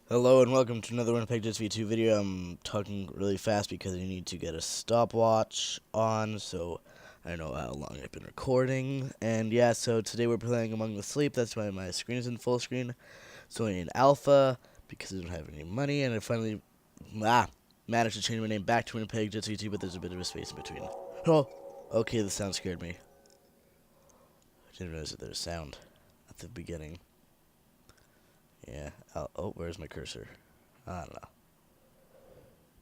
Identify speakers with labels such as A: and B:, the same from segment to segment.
A: Hello and welcome to another Winnipeg Jets V2 video. I'm talking really fast because you need to get a stopwatch on, so I know how long I've been recording. And yeah, so today we're playing Among the Sleep. That's why my screen is in full screen. It's only in alpha because I don't have any money, and I finally managed to change my name back to Winnipeg Jets V2, but there's a bit of a space in between. Oh, okay, the sound scared me. I didn't realize that there was sound at the beginning. Yeah. Oh, where's my cursor? I don't know.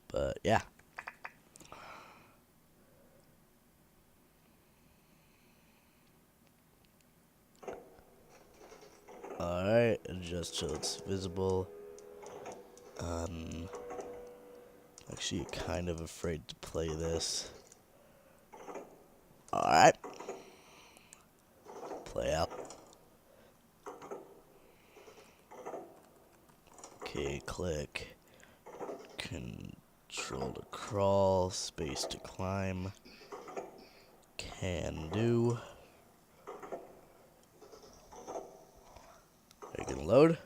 A: But yeah. Alright, adjust so it's visible. Actually kind of afraid to play this. Alright. Play out. Okay, click. Control to crawl, space to climb. Can do. Are you gonna load?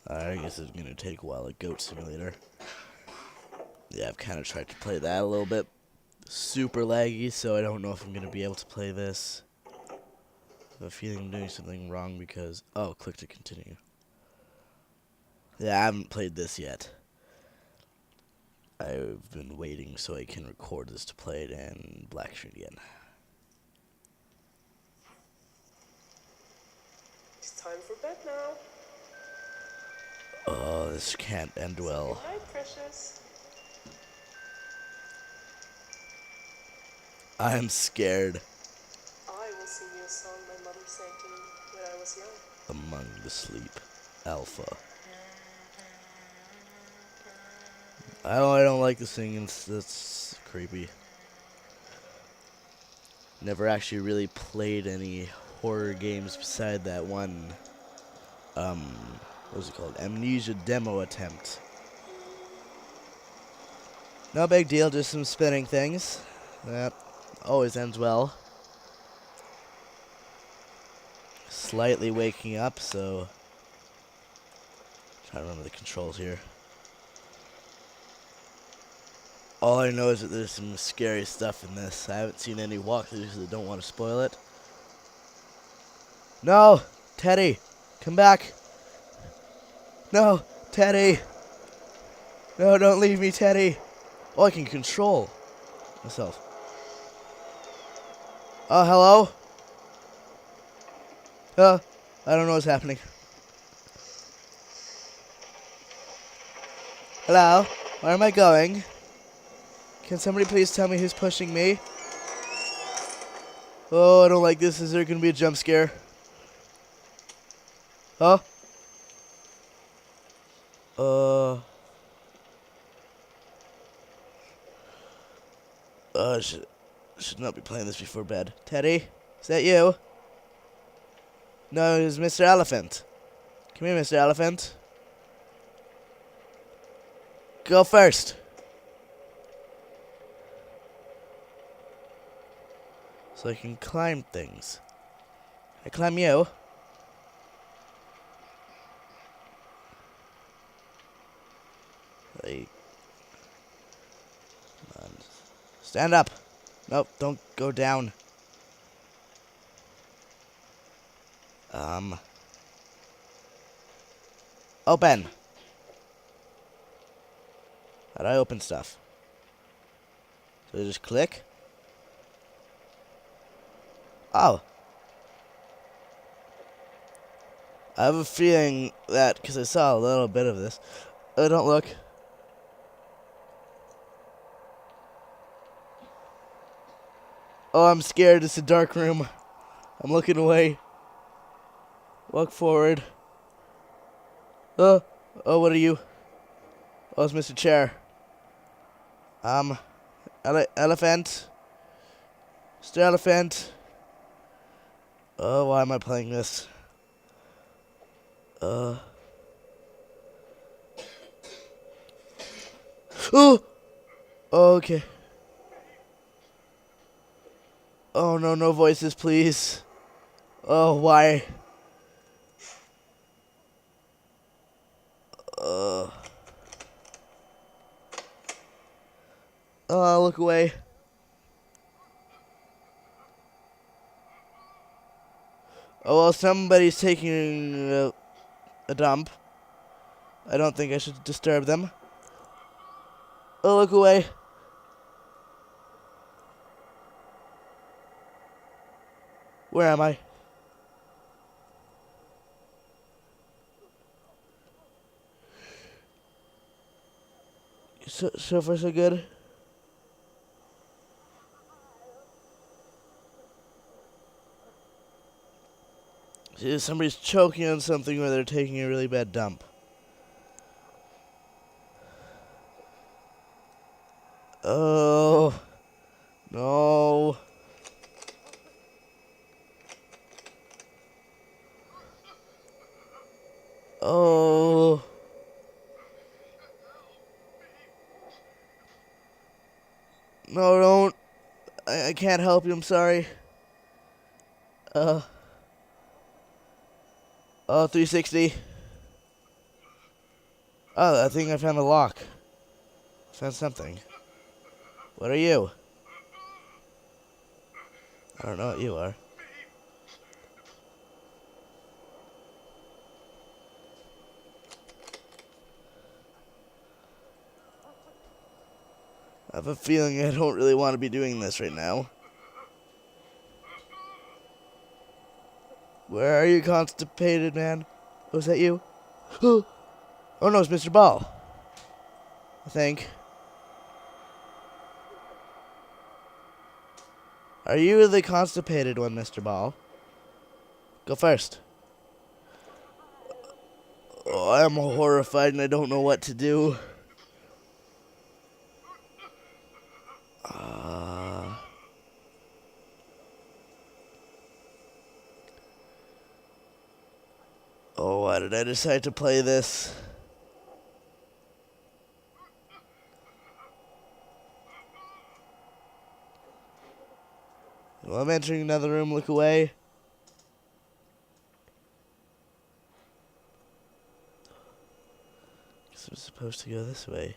A: Alright, I guess it's gonna take a while. A goat simulator. Yeah, I've kind of tried to play that a little bit. Super laggy, so I don't know if I'm gonna be able to play this. I have a feeling I'm doing something wrong because... Oh, click to continue. Yeah, I haven't played this yet. I've been waiting so I can record this to play it and black screen again.
B: It's time for bed now.
A: Oh, this can't end well.
B: Good night, precious.
A: I'm scared.
B: I will sing you a song my mother sang to me when I was young.
A: Among the Sleep Alpha. I don't like the singing. That's creepy. Never actually really played any horror games beside that one. What was it called? Amnesia demo attempt. No big deal, just some spinning things. That always ends well. Slightly waking up, so trying to remember the controls here. All I know is that there's some scary stuff in this. I haven't seen any walkthroughs, so I don't want to spoil it. No! Teddy! Come back! No! Teddy! No, don't leave me, Teddy! Oh, I can control myself. Oh, hello? I don't know what's happening. Hello? Where am I going? Can somebody please tell me who's pushing me? Oh, I don't like this. Is there going to be a jump scare? Huh? Should not be playing this before bed. Teddy? Is that you? No, it's Mr. Elephant. Come here, Mr. Elephant. Go first. So I can climb things. I climb you. Like, come on. Stand up. Nope, don't go down. Open. How do I open stuff? So I just click? Oh. I have a feeling that, because I saw a little bit of this. Oh, don't look. Oh, I'm scared. It's a dark room. I'm looking away. Walk forward. Oh, what are you? Oh, it's Mr. Chair. Elephant. Mr. Elephant. Oh, why am I playing this? Oh. Oh, okay. Oh, no, no voices, please. Oh, why? Oh, look away. Oh, well, somebody's taking a dump. I don't think I should disturb them. Oh, look away. Where am I? So far, so good. See, somebody's choking on something or they're taking a really bad dump. Oh, no. Oh. No, don't. I can't help you, I'm sorry. Uh. Oh, 360. Oh, I think I found a lock. Found something. What are you? I don't know what you are. I have a feeling I don't really want to be doing this right now. Where are you, constipated man? Was that you? Oh no, it's Mr. Ball. I think. Are you the constipated one, Mr. Ball? Go first. Oh, I'm horrified and I don't know what to do. Oh, why did I decide to play this? Well, I'm entering another room, look away. Guess I'm supposed to go this way.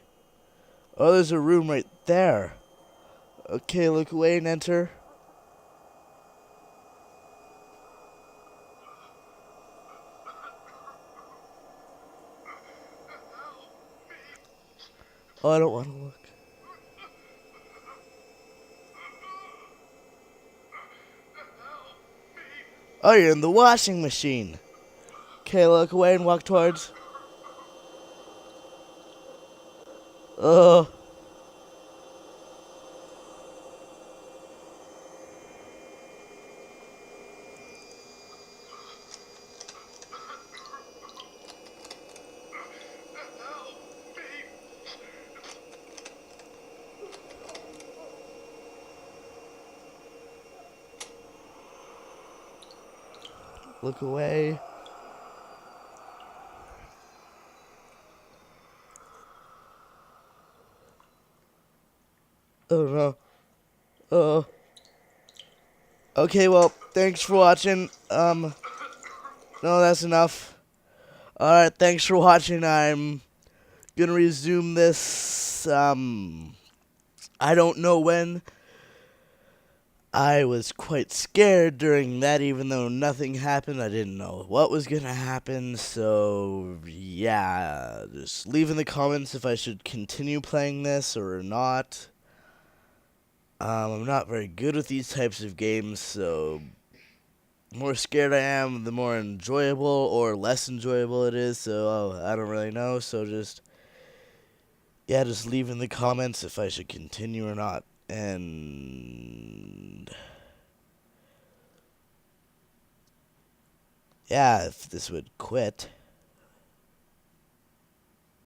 A: Oh, there's a room right there. Okay, look away and enter. Oh, I don't want to look. Oh, you're in the washing machine. Okay, look away and walk towards. Oh. Look away. Oh no. Oh. Okay, well, thanks for watching. No, that's enough. Alright, thanks for watching. I'm gonna resume this, I don't know when. I was quite scared during that, even though nothing happened. I didn't know what was gonna happen, so yeah. Just leave in the comments if I should continue playing this or not. I'm not very good with these types of games, so the more scared I am, the more enjoyable or less enjoyable it is, so I don't really know, so just leave in the comments if I should continue or not, and yeah, if this would quit.